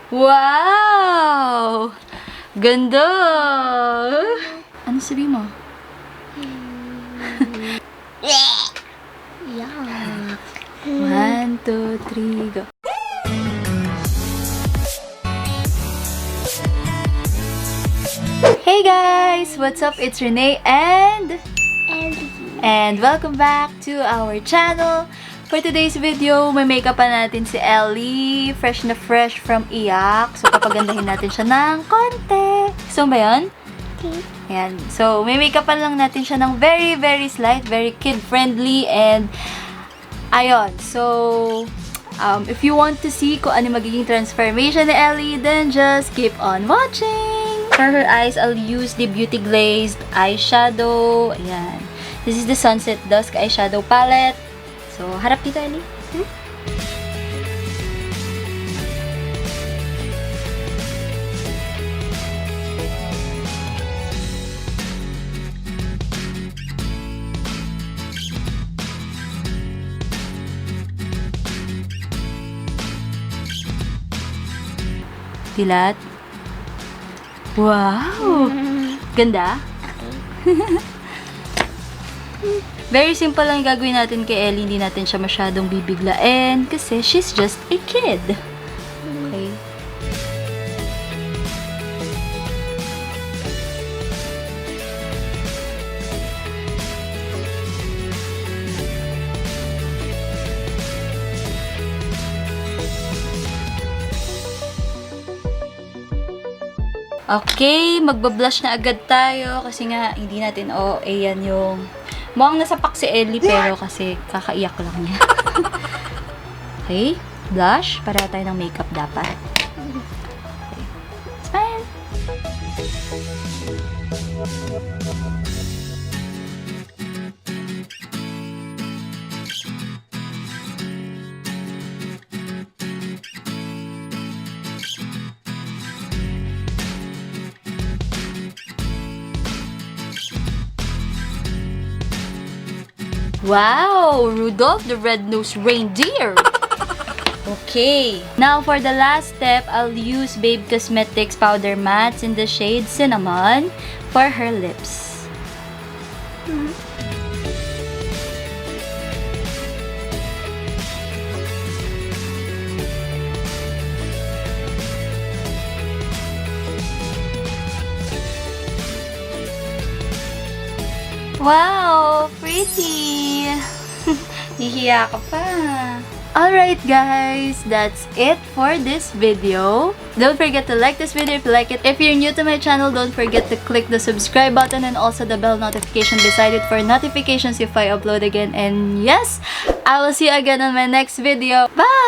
Wow! Ganda! Ano sabi mo? Yeah. 1, 2, 3, go. Hey guys! What's up? It's Renee and welcome back to our channel. For today's video, may make-up pa natin si Ellie. Fresh na fresh from iyak. So, papagandahin natin siya ng konti. Gusto mo ba yun? Okay. Ayan. So, may make-up pa lang natin siya ng very, very slight, very kid-friendly, and ayun. So, if you want to see kung ano magiging transformation ni Ellie, then just keep on watching. For her eyes, I'll use the Beauty Glazed Eyeshadow. Ayan. This is the Sunset Dusk Eyeshadow Palette. So, harap dito, Ellie. Dilat. Wow! Ganda? Very simple lang gagawin natin kay Ellie. Hindi natin siya masyadong bibiglain kasi she's just a kid. Okay? Okay, magbablush na agad tayo kasi nga hindi natin ayan yung mukhang nasapak si Ellie pero kasi kakaiyak lang niya. Okay, blush. Para tayo ng makeup dapat. Okay. Smile! Wow! Rudolph the Red-Nosed Reindeer! Okay. Now, for the last step, I'll use Babe Cosmetics Powder Mattes in the shade Cinnamon for her lips. Wow! Pretty! Hihiya ka pa. Alright guys, that's it for this video. Don't forget to like this video if you like it. If you're new to my channel, don't forget to click the subscribe button and also the bell notification beside it for notifications if I upload again. And yes, I will see you again on my next video. Bye!